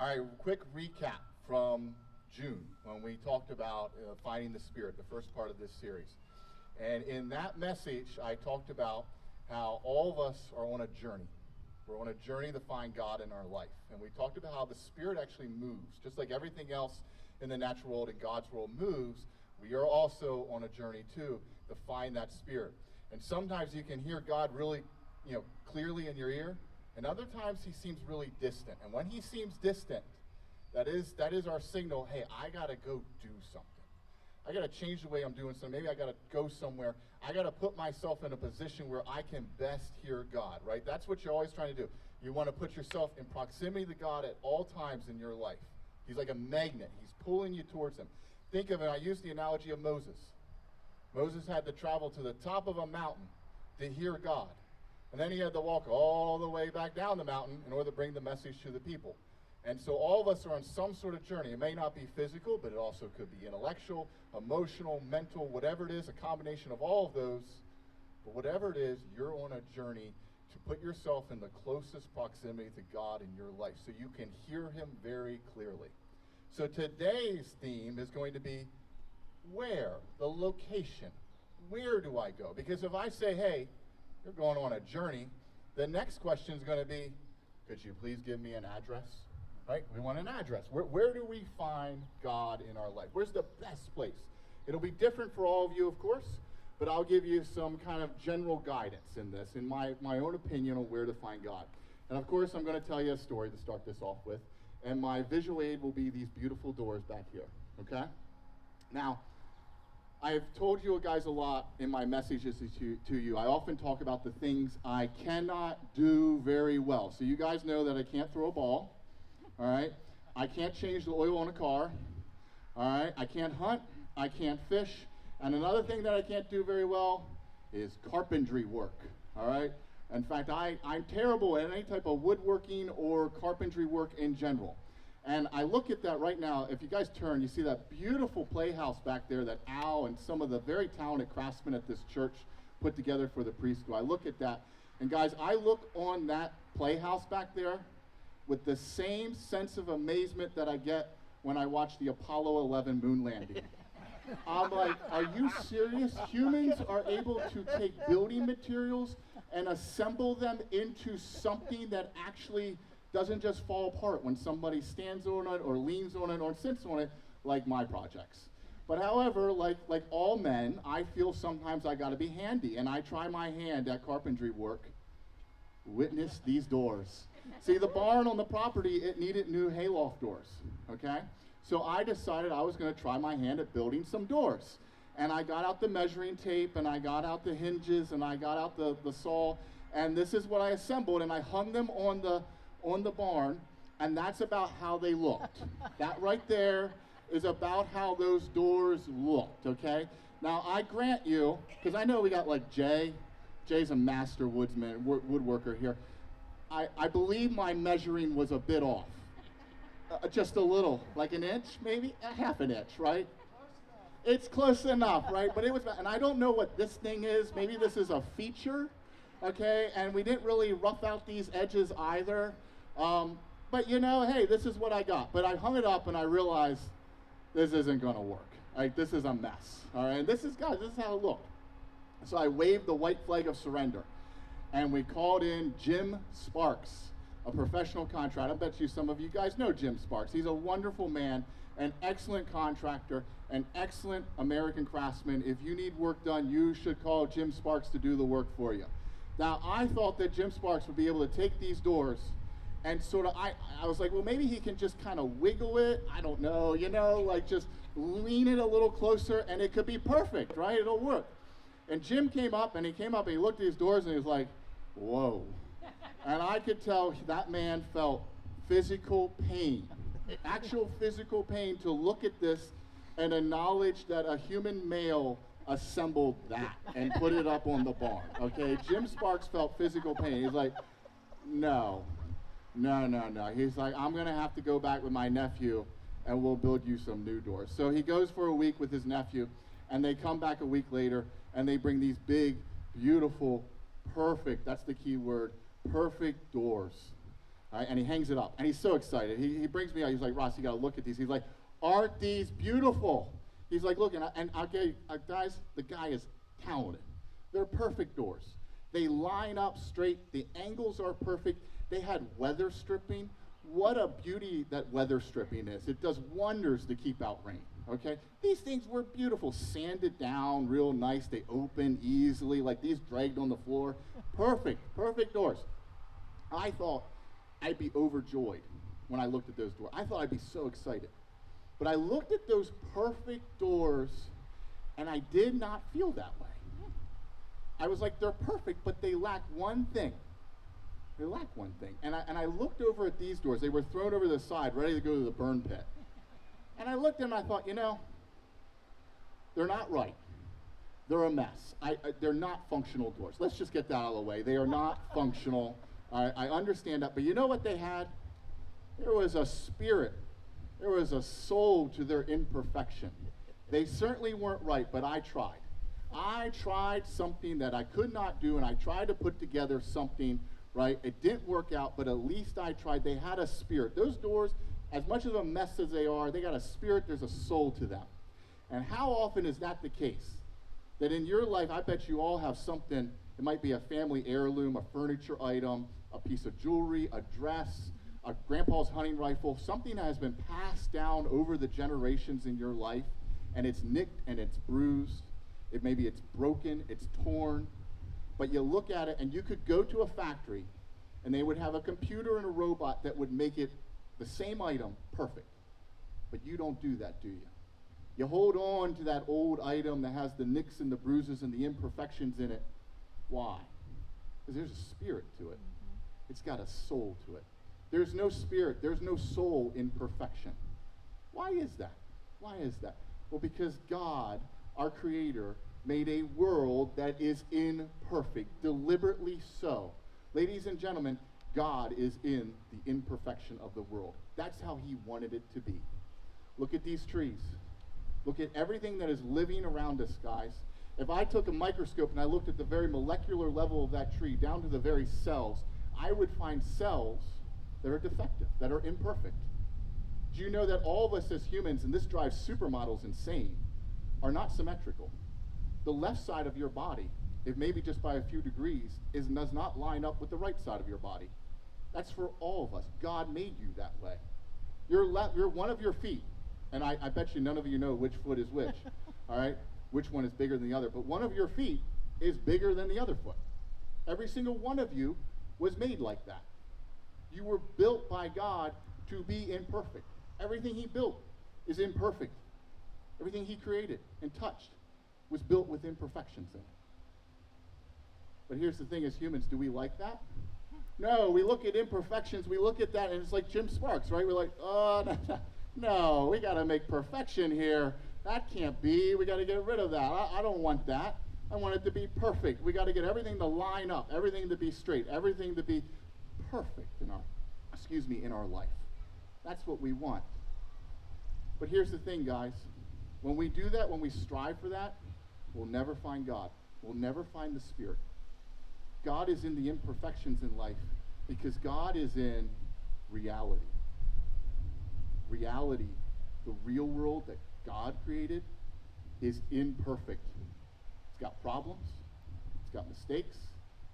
All right, quick recap from June when we talked about finding the Spirit, the first part of this series. And in that message, I talked about how all of us are on a journey. We're on a journey to find God in our life. And we talked about how the Spirit actually moves. Just like everything else in the natural world and God's world moves, we are also on a journey too to find that Spirit. And sometimes you can hear God really, clearly in your ear. And other times he seems really distant. And when he seems distant, that is our signal, hey, I got to go do something. I got to change the way I'm doing something. Maybe I got to go somewhere. I got to put myself in a position where I can best hear God, right? That's what you're always trying to do. You want to put yourself in proximity to God at all times in your life. He's like a magnet. He's pulling you towards him. Think of it, I use the analogy of Moses. Moses had to travel to the top of a mountain to hear God. And then he had to walk all the way back down the mountain in order to bring the message to the people. And so all of us are on some sort of journey. It may not be physical, but it also could be intellectual, emotional, mental, whatever it is, a combination of all of those. But whatever it is, you're on a journey to put yourself in the closest proximity to God in your life so you can hear him very clearly. So today's theme is going to be where, the location. Where do I go? Because if I say, hey, you're going on a journey, the next question is going to be, could you please give me an address? Right? We want an address. Where do we find God in our life? Where's the best place? It'll be different for all of you, of course, but I'll give you some kind of general guidance in this, in my own opinion on where to find God. And of course, I'm going to tell you a story to start this off with, and my visual aid will be these beautiful doors back here, okay? Now, I've told you guys a lot in my messages to you. I often talk about the things I cannot do very well. So you guys know that I can't throw a ball, all right? I can't change the oil on a car, all right? I can't hunt, I can't fish, and another thing that I can't do very well is carpentry work, all right? In fact, I'm terrible at any type of woodworking or carpentry work in general. And I look at that right now. If you guys turn, you see that beautiful playhouse back there that Al and some of the very talented craftsmen at this church put together for the preschool. I look at that, and guys, I look on that playhouse back there with the same sense of amazement that I get when I watch the Apollo 11 moon landing. I'm like, are you serious? Humans are able to take building materials and assemble them into something that actually doesn't just fall apart when somebody stands on it or leans on it or sits on it, like my projects. But however, like all men, I feel sometimes I gotta be handy, and I try my hand at carpentry work. Witness these doors. See, the barn on the property, it needed new hayloft doors, okay? So I decided I was gonna try my hand at building some doors. And I got out the measuring tape, and I got out the hinges, and I got out the saw, and this is what I assembled, and I hung them on the barn, and that's about how they looked. That right there is about how those doors looked, okay? Now, I grant you, because I know we got like Jay's a master woodworker here. I believe my measuring was a bit off. Just a little, like an inch, maybe? A half an inch, right? It's close enough, right? But it was, and I don't know what this thing is. Maybe this is a feature, okay? And we didn't really rough out these edges either. But hey, this is what I got. But I hung it up and I realized this isn't gonna work. Like, this is a mess, all right? And this is how it looked. So I waved the white flag of surrender, and we called in Jim Sparks, a professional contractor. I bet you some of you guys know Jim Sparks. He's a wonderful man, an excellent contractor, an excellent American craftsman. If you need work done, you should call Jim Sparks to do the work for you. Now, I thought that Jim Sparks would be able to take these doors and sort of, I was like, well, maybe he can just kind of wiggle it. I don't know, like just lean it a little closer, and it could be perfect, right? It'll work. And Jim came up, and he looked at these doors, and he was like, whoa. And I could tell that man felt physical pain, actual physical pain to look at this and acknowledge that a human male assembled that and put it up on the barn, okay? Jim Sparks felt physical pain. He's like, no. He's like, I'm gonna have to go back with my nephew and we'll build you some new doors. So he goes for a week with his nephew, and they come back a week later, and they bring these big, beautiful, perfect, that's the key word, perfect doors. All right, and he hangs it up, and he's so excited. He brings me out. He's like, Ross, you got to look at these. He's like, aren't these beautiful? He's like, look, and okay, guys, the guy is talented. They're perfect doors. They line up straight. The angles are perfect. They had weather stripping. What a beauty that weather stripping is. It does wonders to keep out rain, okay? These things were beautiful, sanded down real nice. They open easily, like these dragged on the floor. Perfect doors. I thought I'd be overjoyed when I looked at those doors. I thought I'd be so excited. But I looked at those perfect doors, and I did not feel that way. I was like, they're perfect, but they lack one thing. They lack one thing. And I looked over at these doors. They were thrown over the side, ready to go to the burn pit. And I looked at them and I thought, they're not right. They're a mess. They're not functional doors. Let's just get that out of the way. They are not functional. I understand that. But you know what they had? There was a spirit. There was a soul to their imperfection. They certainly weren't right, but I tried. I tried something that I could not do, and I tried to put together something, right? It didn't work out, but at least I tried. They had a spirit. Those doors, as much of a mess as they are, they got a spirit, there's a soul to them. And how often is that the case? That in your life, I bet you all have something, it might be a family heirloom, a furniture item, a piece of jewelry, a dress, a grandpa's hunting rifle, something that has been passed down over the generations in your life, and it's nicked and it's bruised. Maybe it's broken, it's torn, but you look at it and you could go to a factory and they would have a computer and a robot that would make it the same item perfect. But you don't do that, do you? You hold on to that old item that has the nicks and the bruises and the imperfections in it. Why? Because there's a spirit to it. It's got a soul to it. There's no spirit, there's no soul in perfection. Why is that? Why is that? Well, because God, our Creator, made a world that is imperfect, deliberately so. Ladies and gentlemen, God is in the imperfection of the world. That's how He wanted it to be. Look at these trees. Look at everything that is living around us, guys. If I took a microscope and I looked at the very molecular level of that tree, down to the very cells, I would find cells that are defective, that are imperfect. Do you know that all of us as humans, and this drives supermodels insane, are not symmetrical? The left side of your body, if maybe just by a few degrees, does not line up with the right side of your body. That's for all of us. God made you that way. You're one of your feet, and I bet you none of you know which foot is which, all right? Which one is bigger than the other, but one of your feet is bigger than the other foot. Every single one of you was made like that. You were built by God to be imperfect. Everything He built is imperfect. Everything He created and touched was built with imperfections in it. But here's the thing, as humans, do we like that? No, we look at imperfections, we look at that, and it's like Jim Sparks, right? We're like, oh, no, we got to make perfection here. That can't be. We got to get rid of that. I don't want that. I want it to be perfect. We got to get everything to line up, everything to be straight, everything to be perfect in our life. That's what we want. But here's the thing, guys. When we do that, when we strive for that, we'll never find God. We'll never find the Spirit. God is in the imperfections in life because God is in reality. Reality, the real world that God created, is imperfect. It's got problems. It's got mistakes.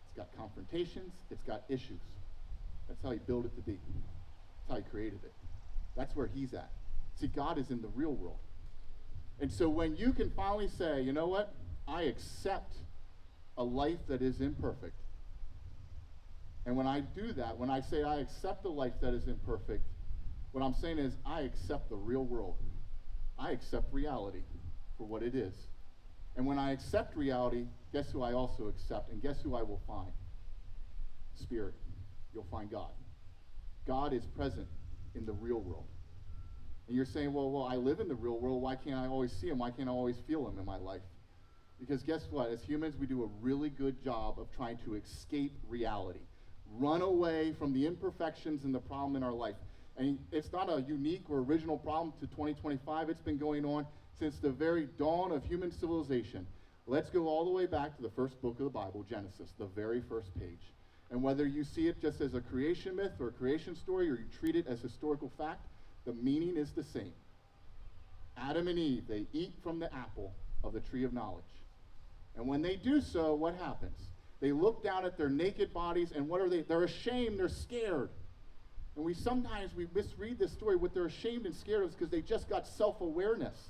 It's got confrontations. It's got issues. That's how He built it to be. That's how He created it. That's where He's at. See, God is in the real world. And so when you can finally say, you know what? I accept a life that is imperfect. And when I do that, when I say I accept a life that is imperfect, what I'm saying is I accept the real world. I accept reality for what it is. And when I accept reality, guess who I also accept? And guess who I will find? Spirit. You'll find God. God is present in the real world. And you're saying, well, I live in the real world. Why can't I always see Him? Why can't I always feel Him in my life? Because guess what? As humans, we do a really good job of trying to escape reality. Run away from the imperfections and the problem in our life. And it's not a unique or original problem to 2025. It's been going on since the very dawn of human civilization. Let's go all the way back to the first book of the Bible, Genesis, the very first page. And whether you see it just as a creation myth or a creation story, or you treat it as historical fact, the meaning is the same. Adam and Eve, they eat from the apple of the tree of knowledge. And when they do so, what happens? They look down at their naked bodies, and what are they? They're ashamed, they're scared. And we misread this story. What they're ashamed and scared of is because they just got self-awareness.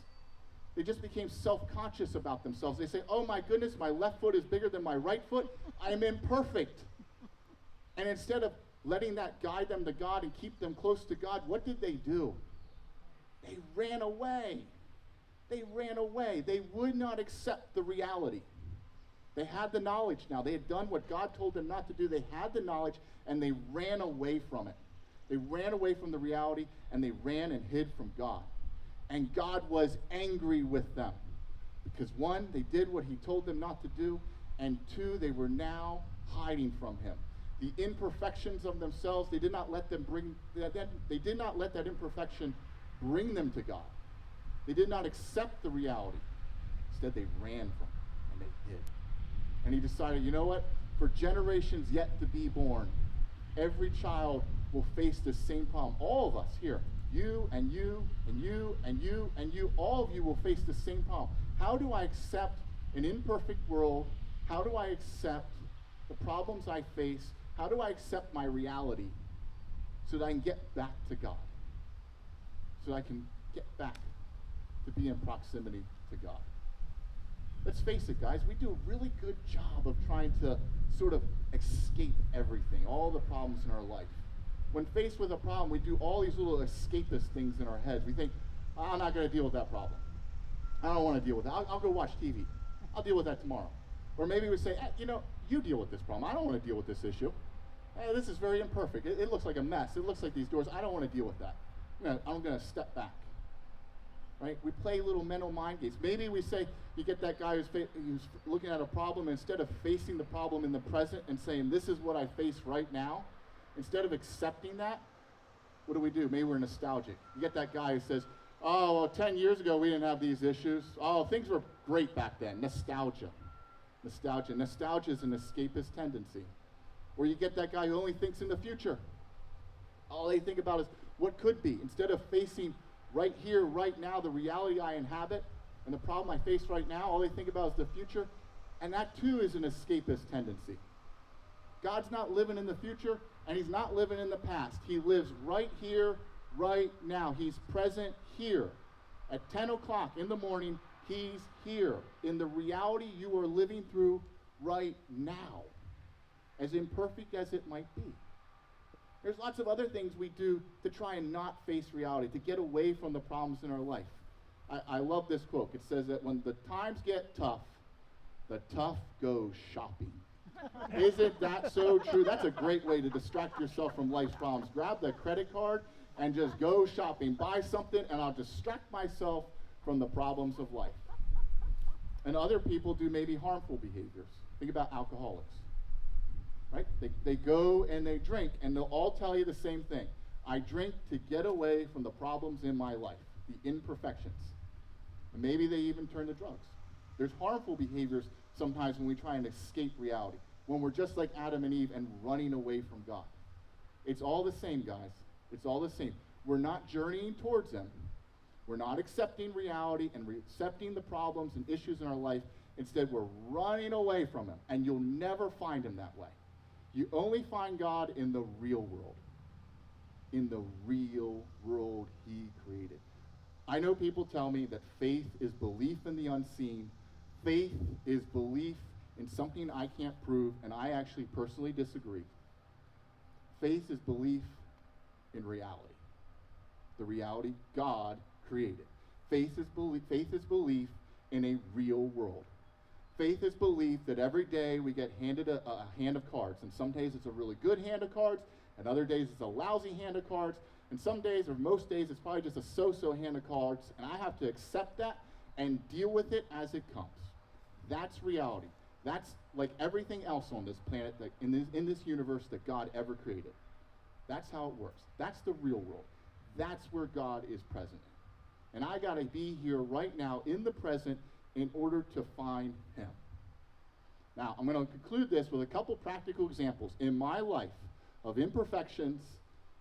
They just became self-conscious about themselves. They say, oh my goodness, my left foot is bigger than my right foot. I'm imperfect. And instead of letting that guide them to God and keep them close to God, what did they do? They ran away. They ran away. They would not accept the reality. They had the knowledge now. They had done what God told them not to do. They had the knowledge, and they ran away from it. They ran away from the reality, and they ran and hid from God. And God was angry with them. Because one, they did what he told them not to do, and two, they were now hiding from him. The imperfections of themselves, they did not let that imperfection bring them to God. They did not accept the reality. Instead, they ran from it, and they hid. And he decided, you know what? For generations yet to be born, every child will face the same problem. All of us here, you and you and you and you and you, all of you will face the same problem. How do I accept an imperfect world? How do I accept the problems I face? How do I accept my reality so that I can get back to God? So that I can get back to be in proximity to God. Let's face it, guys, we do a really good job of trying to sort of escape everything, all the problems in our life. When faced with a problem, we do all these little escapist things in our heads. We think, I'm not going to deal with that problem. I don't want to deal with it. I'll go watch TV. I'll deal with that tomorrow. Or maybe we say, you deal with this problem. I don't want to deal with this issue. Hey, this is very imperfect. It looks like a mess. It looks like these doors. I don't want to deal with that. I'm going to step back. Right? We play little mental mind games. Maybe we say, you get that guy who's looking at a problem, instead of facing the problem in the present and saying, this is what I face right now, instead of accepting that, what do? Maybe we're nostalgic. You get that guy who says, oh, well, 10 years ago we didn't have these issues. Oh, things were great back then. Nostalgia. Nostalgia is an escapist tendency. Or you get that guy who only thinks in the future. All they think about is what could be. Instead of facing right here, right now, the reality I inhabit and the problem I face right now, all they think about is the future. And that too is an escapist tendency. God's not living in the future, and he's not living in the past. He lives right here, right now. He's present here. At 10 o'clock in the morning, he's here in the reality you are living through right now, as imperfect as it might be. There's lots of other things we do to try and not face reality, to get away from the problems in our life. I love this quote. It says that when the times get tough, the tough goes shopping. Isn't that so true? That's a great way to distract yourself from life's problems. Grab the credit card and just go shopping. Buy something, and I'll distract myself from the problems of life. And other people do maybe harmful behaviors. Think about alcoholics. Right? They go and they drink, and they'll all tell you the same thing. I drink to get away from the problems in my life, the imperfections. And maybe they even turn to drugs. There's harmful behaviors sometimes when we try and escape reality, when we're just like Adam and Eve and running away from God. It's all the same, guys. It's all the same. We're not journeying towards him. We're not accepting reality and accepting the problems and issues in our life. Instead, we're running away from him, and you'll never find him that way. You only find God in the real world. In the real world he created. I know people tell me that faith is belief in the unseen. Faith is belief in something I can't prove, and I actually personally disagree. Faith is belief in reality. The reality God created. Faith is belief in a real world. Faith is belief that every day we get handed a hand of cards, and some days it's a really good hand of cards, and other days it's a lousy hand of cards, and some days, or most days, it's probably just a so-so hand of cards, and I have to accept that and deal with it as it comes. That's reality. That's like everything else on this planet, that in this universe that God ever created. That's how it works. That's the real world. That's where God is present. And I got to be here right now in the present in order to find him. Now, I'm going to conclude this with a couple practical examples in my life of imperfections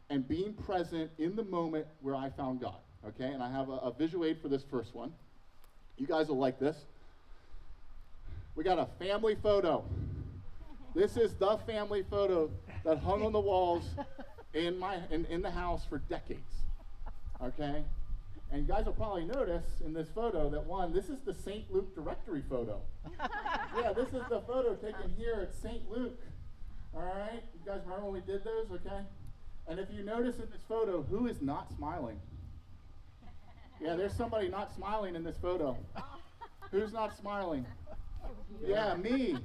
and being present in the moment where I found God, okay? And I have a visual aid for this first one. You guys will like this. We got a family photo. This is the family photo that hung on the walls in the house for decades, okay? And you guys will probably notice in this photo that this is the St. Luke directory photo. Yeah, this is the photo taken here at St. Luke. All right, you guys remember when we did those, okay? And if you notice in this photo, who is not smiling? Yeah, there's somebody not smiling in this photo. Who's not smiling? Yeah, me.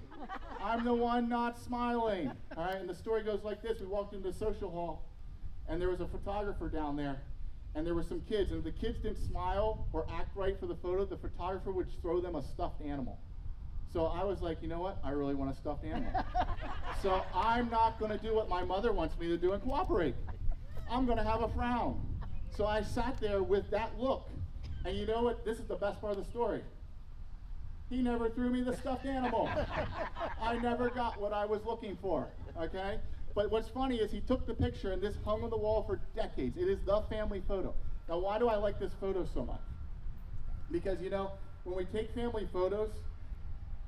I'm the one not smiling. All right, and the story goes like this. We walked into the social hall, and there was a photographer down there. And there were some kids, and if the kids didn't smile or act right for the photo, the photographer would throw them a stuffed animal. So I was like, you know what? I really want a stuffed animal. So I'm not going to do what my mother wants me to do and cooperate. I'm going to have a frown. So I sat there with that look. And you know what? This is the best part of the story. He never threw me the stuffed animal. I never got what I was looking for, okay? But what's funny is he took the picture, and this hung on the wall for decades. It is the family photo. Now, why do I like this photo so much? Because, you know, when we take family photos,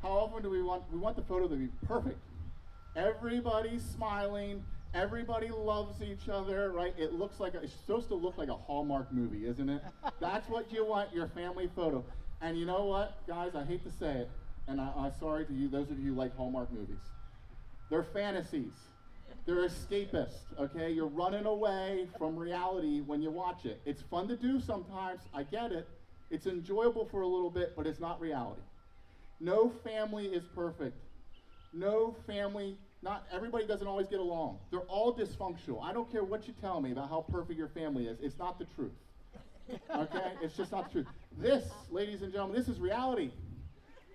how often do we want the photo to be perfect? Everybody's smiling. Everybody loves each other, right? It's supposed to look like a Hallmark movie, isn't it? That's what you want your family photo. And you know what, guys? I hate to say it, and I'm sorry to you, those of you who like Hallmark movies. They're fantasies. They're escapist, okay? You're running away from reality when you watch it. It's fun to do sometimes, I get it. It's enjoyable for a little bit, but it's not reality. No family is perfect. No family, not everybody doesn't always get along. They're all dysfunctional. I don't care what you tell me about how perfect your family is. It's not the truth, okay? It's just not the truth. This, ladies and gentlemen, this is reality.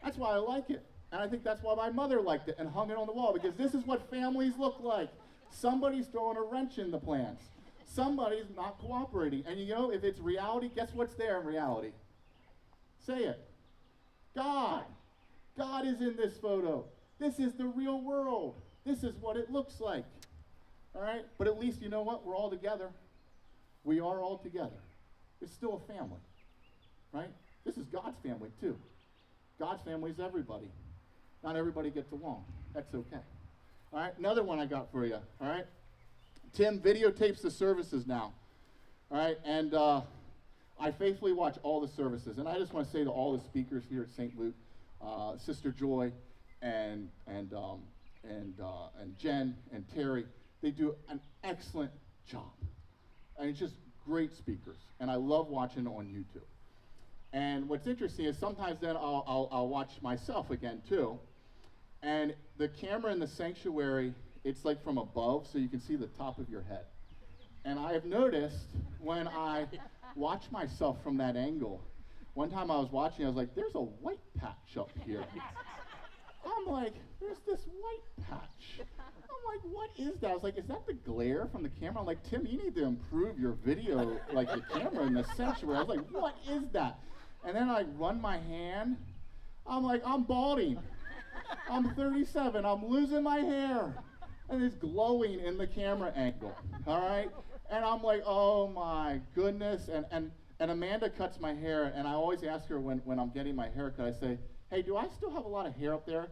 That's why I like it. And I think that's why my mother liked it and hung it on the wall, because this is what families look like. Somebody's throwing a wrench in the plans. Somebody's not cooperating. And you know, if it's reality, guess what's there in reality? Say it. God. God is in this photo. This is the real world. This is what it looks like. All right? But at least you know what? We're all together. We are all together. It's still a family. Right? This is God's family too. God's family is everybody. Not everybody gets along. That's okay. All right, another one I got for you. All right, Tim videotapes the services now. All right, and I faithfully watch all the services. And I just want to say to all the speakers here at St. Luke, Sister Joy, and Jen and Terry, they do an excellent job. And it's just great speakers, and I love watching it on YouTube. And what's interesting is sometimes then I'll watch myself again too. And the camera in the sanctuary, it's like from above, so you can see the top of your head. And I have noticed when I watch myself from that angle, one time I was watching, I was like, there's a white patch up here. I'm like, there's this white patch. I'm like, what is that? I was like, is that the glare from the camera? I'm like, Tim, you need to improve your video, like the camera in the sanctuary. I was like, what is that? And then I run my hand. I'm like, I'm balding. I'm 37. I'm losing my hair. And it's glowing in the camera angle. All right? And I'm like, oh my goodness. And Amanda cuts my hair, and I always ask her when I'm getting my hair cut, I say, hey, do I still have a lot of hair up there?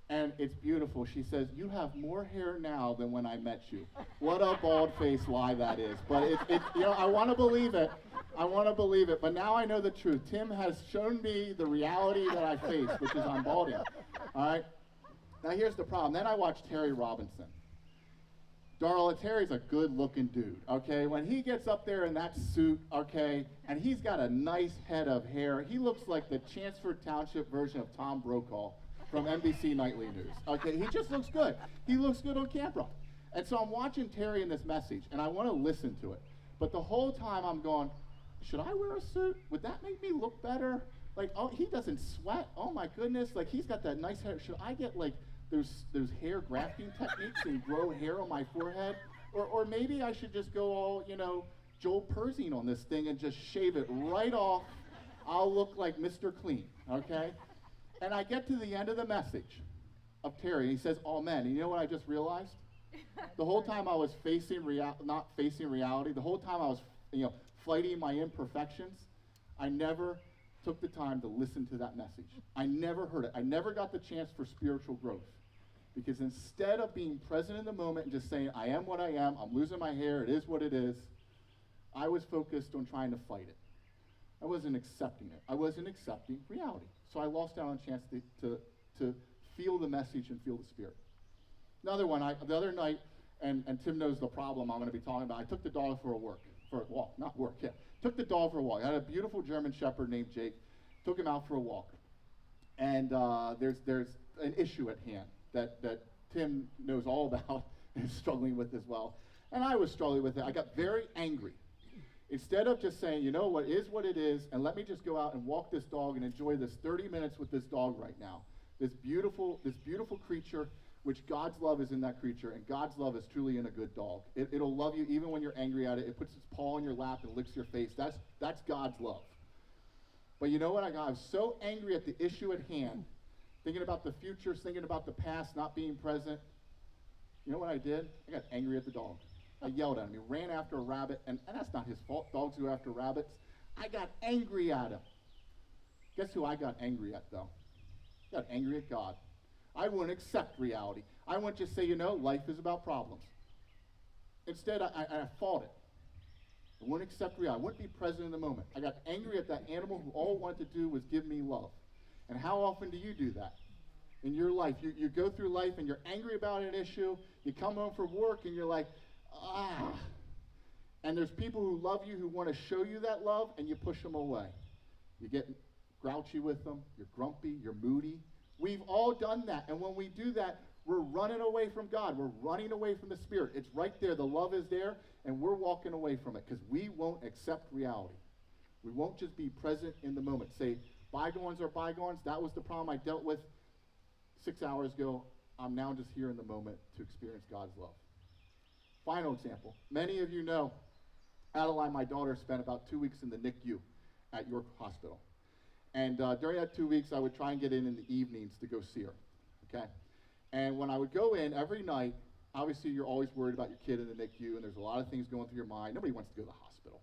And it's beautiful. She says, you have more hair now than when I met you. What a bald-faced lie that is. But you know, I want to believe it. I want to believe it. But now I know the truth. Tim has shown me the reality that I face, which is I'm balding. All right? Now here's the problem. Then I watched Terry Robinson. Darla, Terry's a good-looking dude, okay? When he gets up there in that suit, okay, and he's got a nice head of hair, he looks like the Chanceford Township version of Tom Brokaw from NBC Nightly News, okay? He just looks good. He looks good on camera. And so I'm watching Terry in this message, and I want to listen to it. But the whole time I'm going, should I wear a suit? Would that make me look better? Like, oh, he doesn't sweat. Oh, my goodness. Like, he's got that nice hair. Should I get, like, those hair grafting techniques and grow hair on my forehead? Or maybe I should just go all, you know, Joel Persing on this thing and just shave it right off. I'll look like Mr. Clean, okay? And I get to the end of the message, of Terry, and he says, amen. And you know what I just realized? The whole time I was not facing reality, the whole time I was, fighting my imperfections, I never took the time to listen to that message. I never heard it. I never got the chance for spiritual growth. Because instead of being present in the moment and just saying, I am what I am, I'm losing my hair, it is what it is, I was focused on trying to fight it. I wasn't accepting it. I wasn't accepting reality. So I lost out on a chance to feel the message and feel the Spirit. Another one, the other night, and Tim knows the problem I'm going to be talking about, I took the dog for a walk. Took the dog for a walk. I had a beautiful German Shepherd named Jake. Took him out for a walk. And there's an issue at hand that Tim knows all about and is struggling with as well. And I was struggling with it. I got very angry. Instead of just saying, what it is, and let me just go out and walk this dog and enjoy this 30 minutes with this dog right now. This beautiful creature, which God's love is in that creature, and God's love is truly in a good dog. It'll love you even when you're angry at it. It puts its paw on your lap and licks your face. That's God's love. But you know what? I was so angry at the issue at hand, thinking about the future, thinking about the past, not being present. You know what I did? I got angry at the dog. I yelled at him. He ran after a rabbit, and that's not his fault. Dogs go after rabbits. I got angry at him. Guess who I got angry at, though? I got angry at God. I wouldn't accept reality. I wouldn't just say, life is about problems. Instead, I fought it. I wouldn't accept reality. I wouldn't be present in the moment. I got angry at that animal who all it wanted to do was give me love. And how often do you do that in your life? You go through life and you're angry about an issue. You come home from work and you're like, And there's people who love you who want to show you that love, and you push them away. You get grouchy with them. You're grumpy. You're moody. We've all done that. And when we do that, we're running away from God. We're running away from the Spirit. It's right there. The love is there, and we're walking away from it because we won't accept reality. We won't just be present in the moment. Say, bygones are bygones. That was the problem I dealt with 6 hours ago. I'm now just here in the moment to experience God's love. Final example. Many of you know Adeline, my daughter, spent about 2 weeks in the NICU at York Hospital. And during that 2 weeks, I would try and get in the evenings to go see her, okay? And when I would go in every night, obviously you're always worried about your kid in the NICU, and there's a lot of things going through your mind. Nobody wants to go to the hospital.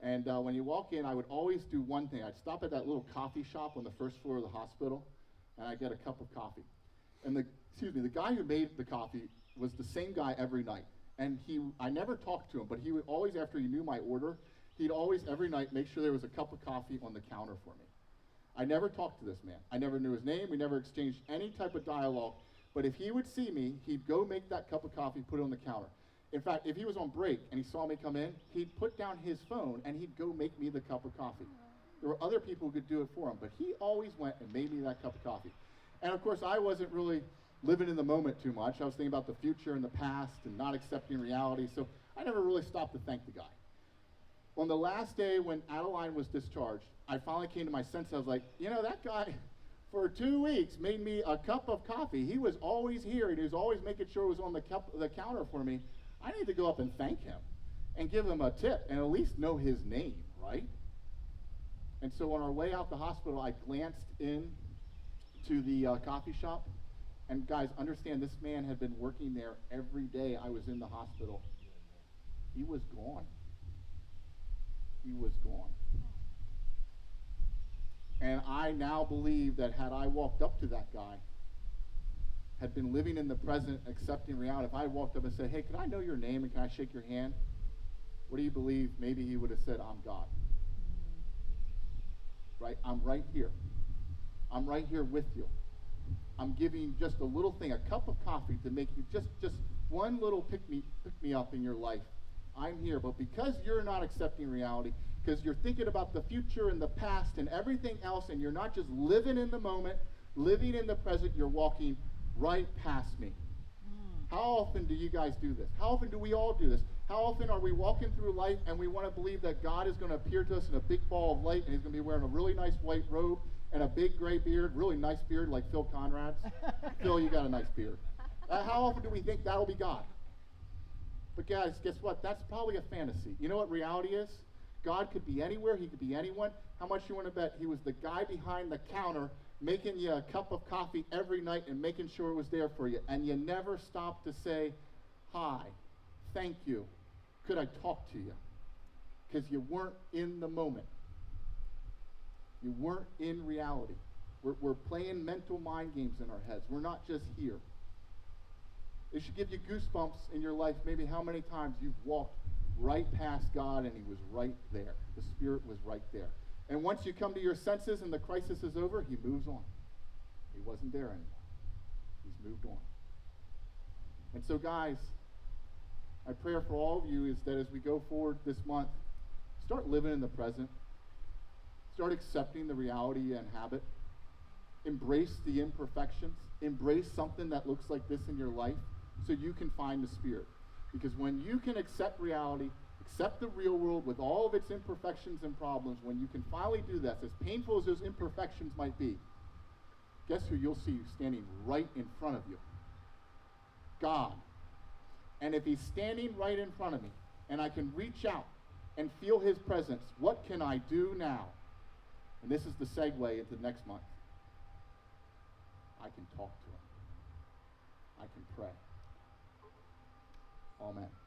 And when you walk in, I would always do one thing. I'd stop at that little coffee shop on the first floor of the hospital, and I'd get a cup of coffee. And the guy who made the coffee was the same guy every night. And I never talked to him, but he would always, after he knew my order, he'd always every night make sure there was a cup of coffee on the counter for me. I never talked to this man. I never knew his name. We never exchanged any type of dialogue. But if he would see me, he'd go make that cup of coffee, put it on the counter. In fact, if he was on break and he saw me come in, he'd put down his phone and he'd go make me the cup of coffee. There were other people who could do it for him, but he always went and made me that cup of coffee. And of course, I wasn't really living in the moment too much. I was thinking about the future and the past and not accepting reality, so I never really stopped to thank the guy. On the last day when Adeline was discharged, I finally came to my senses. I was like, that guy for 2 weeks made me a cup of coffee. He was always here, and he was always making sure it was on the counter for me. I need to go up and thank him and give him a tip and at least know his name, right? And so on our way out the hospital, I glanced in to the coffee shop. And guys, understand, this man had been working there every day I was in the hospital. He was gone. He was gone. And I now believe that had I walked up to that guy, had been living in the present, accepting reality, if I walked up and said, hey, can I know your name and can I shake your hand? What do you believe? Maybe he would have said, I'm God. Right? I'm right here. I'm right here with you. I'm giving just a little thing, a cup of coffee to make you just one little pick me up in your life. I'm here, but because you're not accepting reality, because you're thinking about the future and the past and everything else, and you're not just living in the moment, living in the present, you're walking right past me. How often do you guys do this? How often do we all do this? How often are we walking through life and we want to believe that God is going to appear to us in a big ball of light and he's going to be wearing a really nice white robe and a big gray beard, really nice beard like Phil Conrad's? Phil, you got a nice beard. How often do we think that'll be God? But guys, guess what? That's probably a fantasy. You know what reality is? God could be anywhere. He could be anyone. How much you want to bet he was the guy behind the counter making you a cup of coffee every night and making sure it was there for you, and you never stopped to say, hi, thank you, could I talk to you? Because you weren't in the moment. You weren't in reality. We're playing mental mind games in our heads. We're not just here. It should give you goosebumps in your life, maybe how many times you've walked right past God and he was right there. The Spirit was right there. And once you come to your senses and the crisis is over, he moves on. He wasn't there anymore. He's moved on. And so, guys, my prayer for all of you is that as we go forward this month, start living in the present. Start accepting the reality you inhabit. Embrace the imperfections. Embrace something that looks like this in your life so you can find the Spirit. Because when you can accept reality, accept the real world with all of its imperfections and problems, when you can finally do that, as painful as those imperfections might be, guess who you'll see standing right in front of you? God. And if he's standing right in front of me, and I can reach out and feel his presence, what can I do now? And this is the segue into next month. I can talk to him. I can pray. Amen.